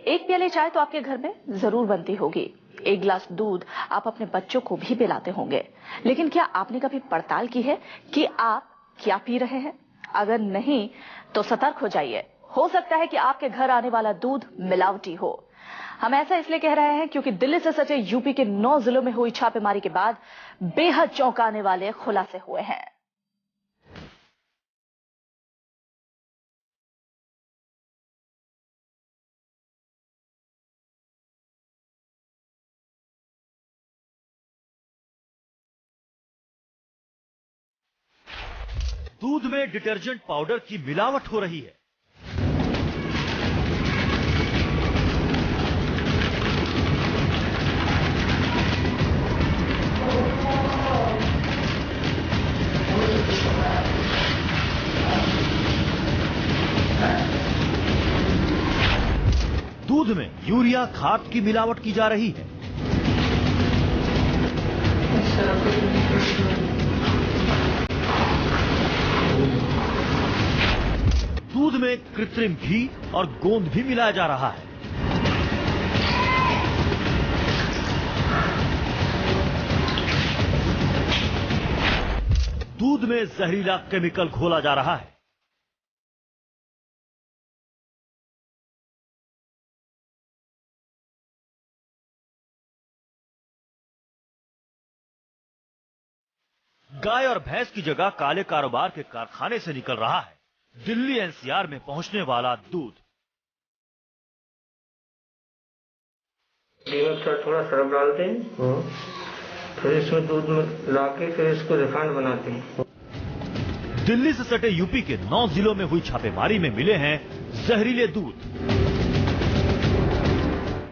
एक प्याली चाय तो आपके घर में जरूर बनती होगी, एक गिलास दूध आप अपने बच्चों को भी पिलाते होंगे, लेकिन क्या आपने कभी पड़ताल की है कि आप क्या पी रहे हैं? अगर नहीं तो सतर्क हो जाइए, हो सकता है कि आपके घर आने वाला दूध मिलावटी हो। हम ऐसा इसलिए कह रहे हैं क्योंकि दिल्ली से सटे यूपी के 9 जिलों में हुई छापेमारी के बाद बेहद चौंकाने वाले खुलासे हुए हैं। दूध में डिटर्जेंट पाउडर की मिलावट हो रही है। दूध में यूरिया खाद की मिलावट की जा रही है। दूध में कृत्रिम घी और गोंद भी मिलाया जा रहा है। दूध में जहरीला केमिकल घोला जा रहा है। गाय और भैंस की जगह काले कारोबार के कारखाने से निकल रहा है दिल्ली एनसीआर में पहुंचने वाला दूध। थोड़ा सरफ डालते हैं, फिर इसमें दूध में लाके फिर इसको रिफाइंड बनाते हैं। दिल्ली से सटे यूपी के 9 जिलों में हुई छापेमारी में मिले हैं जहरीले दूध।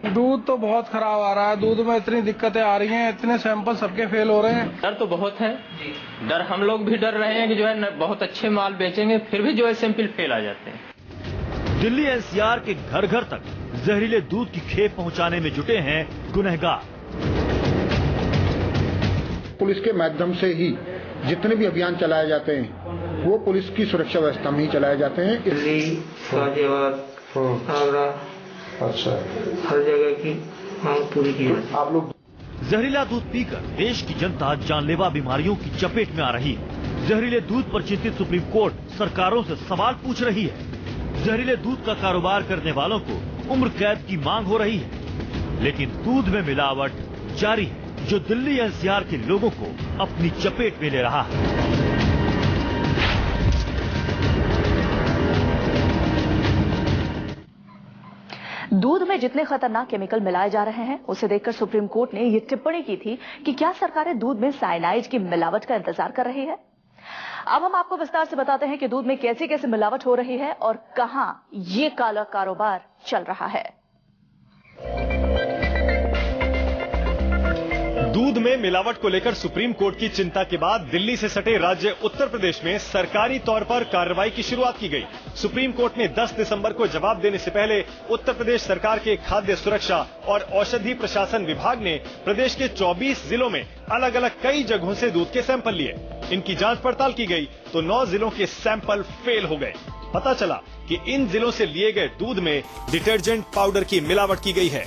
दूध तो बहुत खराब आ रहा है, दूध में इतनी दिक्कतें आ रही हैं, इतने सैंपल सबके फेल हो रहे हैं। डर तो बहुत है, डर हम लोग भी डर रहे हैं कि जो है बहुत अच्छे माल बेचेंगे, फिर भी जो है सैंपल फेल आ जाते हैं। दिल्ली एनसीआर के घर घर तक जहरीले दूध की खेप पहुंचाने में जुटे हैं गुनहगार। पुलिस के माध्यम से ही जितने भी अभियान चलाए जाते हैं वो पुलिस की सुरक्षा व्यवस्था में ही चलाए जाते हैं। दिल्ली, गाजियाबाद, आगरा, अच्छा, हर जगह की मांग पूरी की जाती है। आप लोग जहरीला दूध पीकर देश की जनता जानलेवा बीमारियों की चपेट में आ रही है। जहरीले दूध पर चिंतित सुप्रीम कोर्ट सरकारों से सवाल पूछ रही है। जहरीले दूध का कारोबार करने वालों को उम्र कैद की मांग हो रही है, लेकिन दूध में मिलावट जारी है, जो दिल्ली एनसीआर के लोगों को अपनी चपेट में ले रहा है। दूध में जितने खतरनाक केमिकल मिलाए जा रहे हैं उसे देखकर सुप्रीम कोर्ट ने ये टिप्पणी की थी कि क्या सरकारें दूध में साइनाइड की मिलावट का इंतजार कर रही है। अब हम आपको विस्तार से बताते हैं कि दूध में कैसे कैसे मिलावट हो रही है और कहां ये काला कारोबार चल रहा है। दूध में मिलावट को लेकर सुप्रीम कोर्ट की चिंता के बाद दिल्ली से सटे राज्य उत्तर प्रदेश में सरकारी तौर पर कार्रवाई की शुरुआत की गई। सुप्रीम कोर्ट ने 10 दिसंबर को जवाब देने से पहले उत्तर प्रदेश सरकार के खाद्य सुरक्षा और औषधि प्रशासन विभाग ने प्रदेश के 24 जिलों में अलग अलग कई जगहों से दूध के सैंपल लिए। इनकी जांच पड़ताल की गई तो 9 जिलों के सैंपल फेल हो गए। पता चला कि इन जिलों से लिए गए दूध में डिटर्जेंट पाउडर की मिलावट की गई है।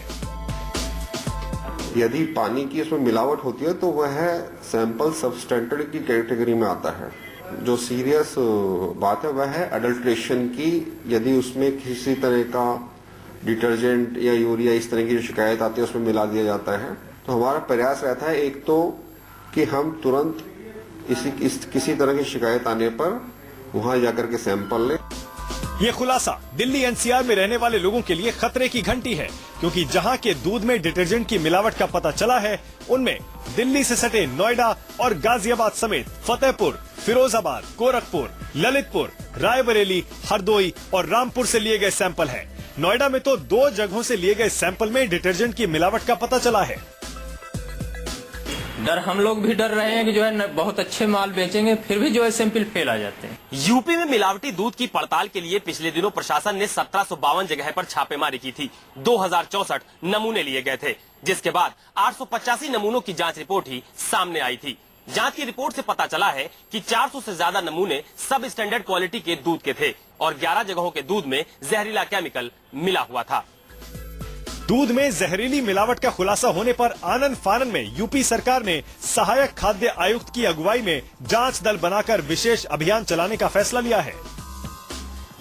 यदि पानी की इसमें मिलावट होती है तो वह सैंपल सबस्टैंडर्ड की कैटेगरी में आता है। जो सीरियस बात है वह है अडल्ट्रेशन की। यदि उसमें किसी तरह का डिटर्जेंट या यूरिया इस तरह की जो शिकायत आती है उसमें मिला दिया जाता है, तो हमारा प्रयास रहता है एक तो कि हम तुरंत किसी तरह की शिकायत आने पर वहां जाकर के सैंपल लें। ये खुलासा दिल्ली एनसीआर में रहने वाले लोगों के लिए खतरे की घंटी है, क्योंकि जहां के दूध में डिटर्जेंट की मिलावट का पता चला है उनमें दिल्ली से सटे नोएडा और गाजियाबाद समेत फतेहपुर, फिरोजाबाद, गोरखपुर, ललितपुर, रायबरेली, हरदोई और रामपुर से लिए गए सैंपल हैं। नोएडा में तो 2 जगहों से लिए गए सैंपल में डिटर्जेंट की मिलावट का पता चला है। डर हम लोग भी डर रहे हैं कि जो है बहुत अच्छे माल बेचेंगे, फिर भी जो है सैंपल फेल आ जाते हैं। यूपी में मिलावटी दूध की पड़ताल के लिए पिछले दिनों प्रशासन ने 1752 जगह पर छापेमारी की थी। 2064 नमूने लिए गए थे, जिसके बाद 885 नमूनों की जांच रिपोर्ट ही सामने आई थी। जांच की रिपोर्ट से पता चला है कि 400 से ज्यादा नमूने सब स्टैंडर्ड क्वालिटी के दूध के थे और 11 जगहों के दूध में जहरीला केमिकल मिला हुआ था। दूध में जहरीली मिलावट का खुलासा होने पर आनन फानन में यूपी सरकार ने सहायक खाद्य आयुक्त की अगुवाई में जांच दल बनाकर विशेष अभियान चलाने का फैसला लिया है।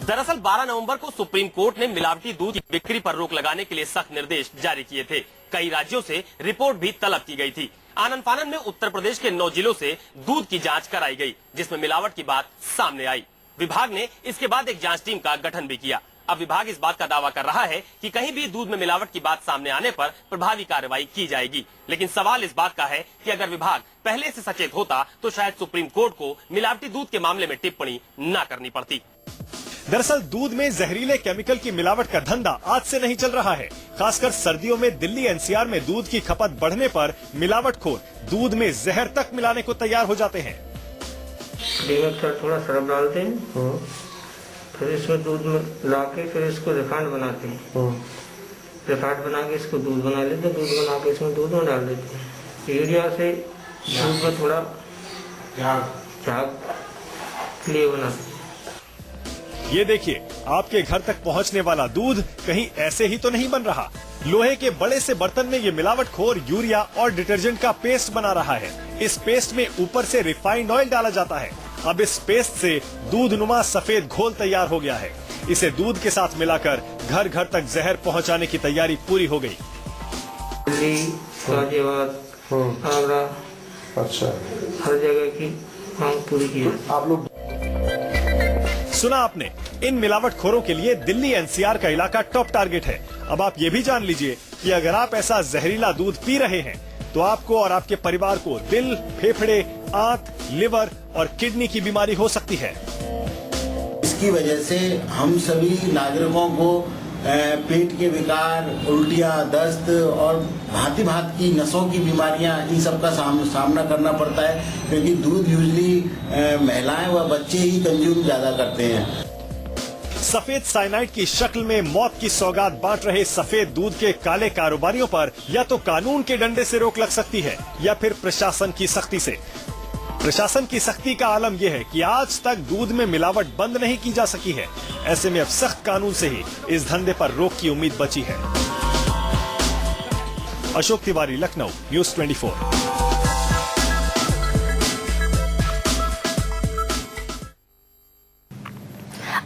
दरअसल 12 नवंबर को सुप्रीम कोर्ट ने मिलावटी दूध की बिक्री पर रोक लगाने के लिए सख्त निर्देश जारी किए थे। कई राज्यों से रिपोर्ट भी तलब की गई थी। आनन फानन में उत्तर प्रदेश के 9 जिलों से दूध की जांच कराई गई, जिसमें मिलावट की बात सामने आई। विभाग ने इसके बाद एक जांच टीम का गठन भी किया। अब विभाग इस बात का दावा कर रहा है कि कहीं भी दूध में मिलावट की बात सामने आने पर प्रभावी कार्रवाई की जाएगी। लेकिन सवाल इस बात का है कि अगर विभाग पहले से सचेत होता तो शायद सुप्रीम कोर्ट को मिलावटी दूध के मामले में टिप्पणी न करनी पड़ती। दरअसल दूध में जहरीले केमिकल की मिलावट का धंधा आज से नहीं चल रहा है। खासकर सर्दियों में दिल्ली एनसीआर में दूध की खपत बढ़ने पर मिलावटखोर दूध में जहर तक मिलाने को तैयार हो जाते हैं। थोड़ा सरफ डालते हैं, फिर इसमें दूध में लाके फिर इसको रिफाइंड बनाते हैं। रिफाइंड बना के इसको दूध बना लेते हैं। दूध बना के इसमें दूध में डाल देते हैं। यूरिया से दूध में थोड़ा झाग लिए बनाते हैं। ये देखिए, आपके घर तक पहुंचने वाला दूध कहीं ऐसे ही तो नहीं बन रहा। लोहे के बड़े से बर्तन में ये मिलावटखोर यूरिया और डिटर्जेंट का पेस्ट बना रहा है। इस पेस्ट में ऊपर से रिफाइंड ऑयल डाला जाता है। अब इस पेस्ट से दूध नुमा सफेद घोल तैयार हो गया है। इसे दूध के साथ मिलाकर घर घर तक जहर पहुंचाने की तैयारी पूरी हो गई। दिल्ली, गाजियाबाद, आगरा, अच्छा, हर जगह की मांग पूरी की है। आप लोग सुना आपने, इन मिलावटखोरों के लिए दिल्ली एनसीआर का इलाका टॉप टारगेट है। अब आप ये भी जान लीजिए कि अगर आप ऐसा जहरीला दूध पी रहे हैं तो आपको और आपके परिवार को दिल, फेफड़े, आंत, लिवर और किडनी की बीमारी हो सकती है। इसकी वजह से हम सभी नागरिकों को पेट के विकार, उल्टियां, दस्त और भांति भांति की नसों की बीमारियां, इन सब का सामना करना पड़ता है, क्योंकि दूध यूजली महिलाएं व बच्चे ही कंज्यूम ज्यादा करते हैं। सफेद साइनाइड की शक्ल में मौत की सौगात बांट रहे सफेद दूध के काले कारोबारियों पर या तो कानून के डंडे से रोक लग सकती है या फिर प्रशासन की सख्ती से। प्रशासन की सख्ती का आलम यह है कि आज तक दूध में मिलावट बंद नहीं की जा सकी है। ऐसे में अब सख्त कानून से ही इस धंधे पर रोक की उम्मीद बची है। अशोक तिवारी, लखनऊ, न्यूज़ 24।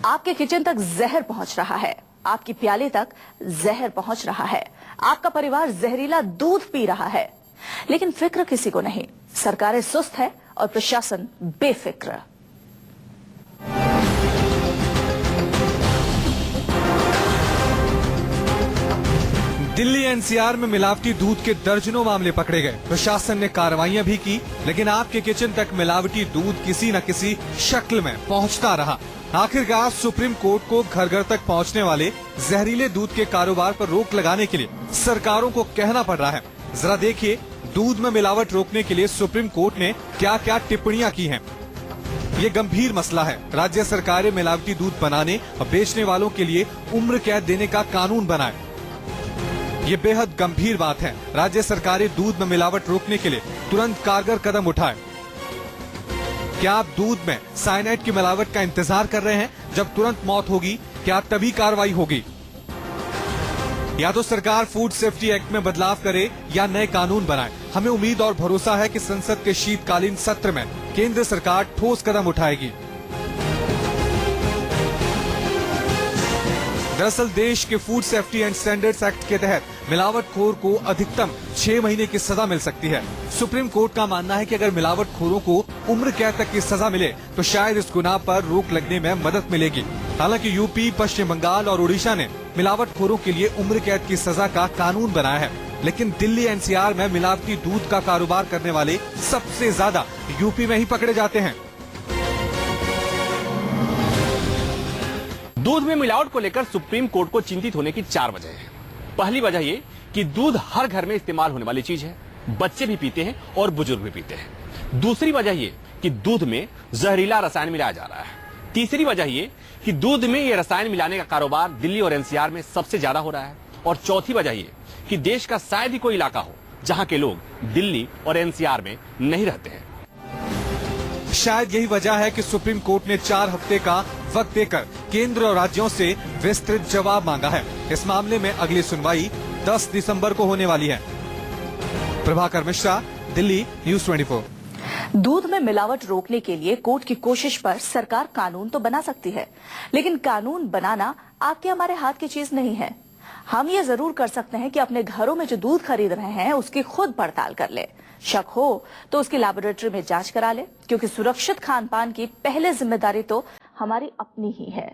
आपके किचन तक जहर पहुंच रहा है, आपकी प्याले तक जहर पहुंच रहा है, आपका परिवार जहरीला दूध पी रहा है, लेकिन फिक्र किसी को नहीं। सरकारें सुस्त है और प्रशासन बेफिक्र। दिल्ली एनसीआर में मिलावटी दूध के दर्जनों मामले पकड़े गए। प्रशासन ने कार्रवाइयां भी की, लेकिन आपके किचन तक मिलावटी दूध किसी न किसी शक्ल में पहुंचता रहा। आखिरकार सुप्रीम कोर्ट को घर घर तक पहुंचने वाले जहरीले दूध के कारोबार पर रोक लगाने के लिए सरकारों को कहना पड़ रहा है। जरा देखिए, दूध में मिलावट रोकने के लिए सुप्रीम कोर्ट ने क्या क्या टिप्पणियां की हैं। ये गंभीर मसला है। राज्य सरकारें मिलावटी दूध बनाने और बेचने वालों के लिए उम्र कैद देने का कानून बनाए। ये बेहद गंभीर बात है। राज्य सरकारें दूध में मिलावट रोकने के लिए तुरंत कारगर कदम उठाएं। क्या आप दूध में साइनाइड की मिलावट का इंतजार कर रहे हैं? जब तुरंत मौत होगी क्या तभी कार्रवाई होगी? या तो सरकार फूड सेफ्टी एक्ट में बदलाव करे या नए कानून बनाए। हमें उम्मीद और भरोसा है कि संसद के शीतकालीन सत्र में केंद्र सरकार ठोस कदम उठाएगी। दरअसल देश के food safety and standards act के तहत मिलावटखोर को अधिकतम 6 महीने की सजा मिल सकती है। सुप्रीम कोर्ट का मानना है कि अगर मिलावटखोरों को उम्र कैद तक की सजा मिले तो शायद इस गुनाह पर रोक लगने में मदद मिलेगी। हालांकि यूपी, पश्चिम बंगाल और उड़ीसा ने मिलावटखोरों के लिए उम्र कैद की सजा का कानून बनाया है, लेकिन दिल्ली एनसीआर में मिलावटी दूध का कारोबार करने वाले सबसे ज्यादा यूपी में ही पकड़े जाते हैं। दूध में मिलावट को लेकर सुप्रीम कोर्ट को चिंतित होने की 4 वजह है। पहली वजह ये कि दूध हर घर में इस्तेमाल होने वाली चीज है, बच्चे भी पीते हैं और बुजुर्ग भी पीते हैं। दूसरी वजह ये कि दूध में जहरीला रसायन मिलाया जा रहा है। तीसरी वजह ये कि दूध में ये रसायन मिलाने का कारोबार दिल्ली और एनसीआर में सबसे ज्यादा हो रहा है। और चौथी वजह ये कि देश का शायद ही कोई इलाका हो जहां के लोग दिल्ली और एनसीआर में नहीं रहते हैं। शायद यही वजह है कि सुप्रीम कोर्ट ने 4 हफ्ते का वक्त देकर केंद्र और राज्यों से विस्तृत जवाब मांगा है। इस मामले में अगली सुनवाई 10 दिसंबर को होने वाली है। प्रभाकर मिश्रा, दिल्ली, न्यूज़ 24। दूध में मिलावट रोकने के लिए कोर्ट की कोशिश पर सरकार कानून तो बना सकती है, लेकिन कानून बनाना आपके हमारे हाथ की चीज नहीं है। हम ये जरूर कर सकते हैं कि अपने घरों में जो दूध खरीद रहे हैं उसकी खुद पड़ताल कर ले। शक हो तो उसकी लैबोरेटरी में जांच करा ले, क्योंकि सुरक्षित खान पान की पहले जिम्मेदारी तो हमारी अपनी ही है।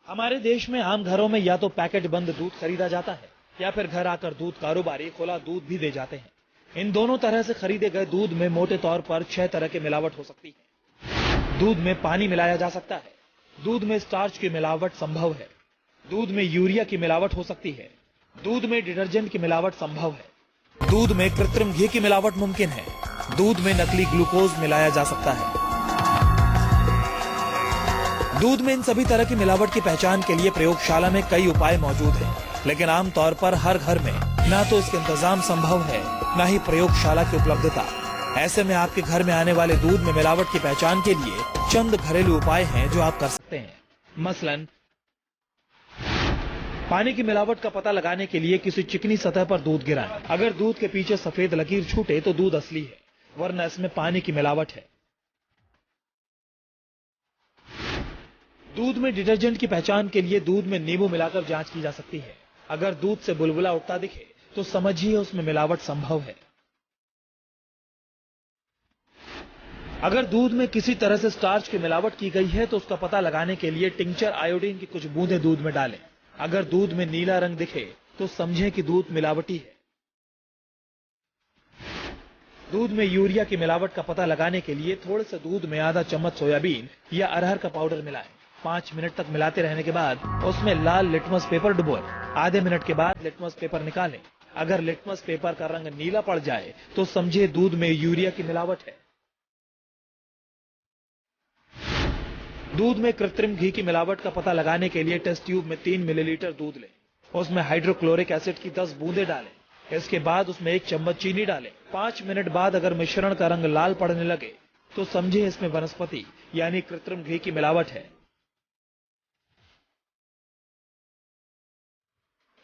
हमारे देश में आम घरों में या तो पैकेट बंद दूध खरीदा जाता है या फिर घर आकर दूध कारोबारी खुला दूध भी दे जाते हैं। इन दोनों तरह से खरीदे गए दूध में मोटे तौर पर 6 तरह की मिलावट हो सकती है। दूध में पानी मिलाया जा सकता है, दूध में स्टार्च की मिलावट संभव है, दूध में यूरिया की मिलावट हो सकती है, दूध में डिटर्जेंट की मिलावट संभव है, दूध में कृत्रिम घी की मिलावट मुमकिन है, दूध में नकली ग्लूकोज मिलाया जा सकता है। दूध में इन सभी तरह की मिलावट की पहचान के लिए प्रयोगशाला में कई उपाय मौजूद हैं, लेकिन आमतौर पर हर घर में ना तो इसके इंतजाम संभव है, ना ही प्रयोगशाला की उपलब्धता। ऐसे में आपके घर में आने वाले दूध में मिलावट की पहचान के लिए चंद घरेलू उपाय हैं जो आप कर सकते हैं। मसलन पानी की मिलावट का पता लगाने के लिए किसी चिकनी सतह पर दूध गिराएं। अगर दूध के पीछे सफेद लकीर छूटे तो दूध असली है, वरना इसमें पानी की मिलावट है। दूध में डिटर्जेंट की पहचान के लिए दूध में नींबू मिलाकर जांच की जा सकती है। अगर दूध से बुलबुला उठता दिखे तो समझिए उसमें मिलावट संभव है। अगर दूध में किसी तरह से स्टार्च की मिलावट की गई है तो उसका पता लगाने के लिए टिंचर आयोडीन की कुछ बूंदें दूध में डालें। अगर दूध में नीला रंग दिखे तो समझें कि दूध मिलावटी है। दूध में यूरिया की मिलावट का पता लगाने के लिए थोड़े से दूध में आधा चम्मच सोयाबीन या अरहर का पाउडर मिलाएं। 5 मिनट तक मिलाते रहने के बाद उसमें लाल लिटमस पेपर डुबोएं। आधे मिनट के बाद लिटमस पेपर निकालें। अगर लिटमस पेपर का रंग नीला पड़ जाए तो समझे दूध में यूरिया की मिलावट है। दूध में कृत्रिम घी की मिलावट का पता लगाने के लिए टेस्ट ट्यूब में 3 मिलीलीटर दूध लें। उसमें हाइड्रोक्लोरिक एसिड की 10 बूंदें डालें। इसके बाद उसमें 1 चम्मच चीनी डालें। 5 मिनट बाद अगर मिश्रण का रंग लाल पड़ने लगे तो समझे इसमें वनस्पति यानी कृत्रिम घी की मिलावट है।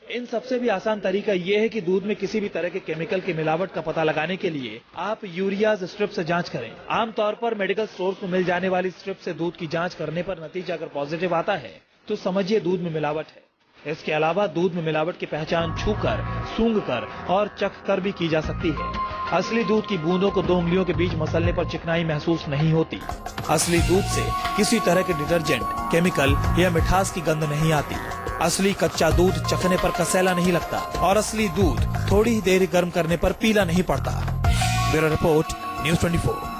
इन सबसे भी आसान तरीका यह है कि दूध में किसी भी तरह के केमिकल की मिलावट का पता लगाने के लिए आप यूरियाज स्ट्रिप से जांच करें। आमतौर पर मेडिकल स्टोर्स में मिल जाने वाली स्ट्रिप से दूध की जांच करने पर नतीजा अगर पॉजिटिव आता है तो समझिए दूध में मिलावट है। इसके अलावा दूध में मिलावट की पहचान छूकर, सूंघकर और चखकर भी की जा सकती है। असली दूध की बूंदों को 2 उंगलियों के बीच मसलने पर चिकनाई महसूस नहीं होती। असली दूध से किसी तरह के डिटर्जेंट, केमिकल या मिठास की गंध नहीं आती। असली कच्चा दूध चखने पर कसैला नहीं लगता और असली दूध थोड़ी ही देर गर्म करने पर पीला नहीं पड़ता। Bureau report, news 24।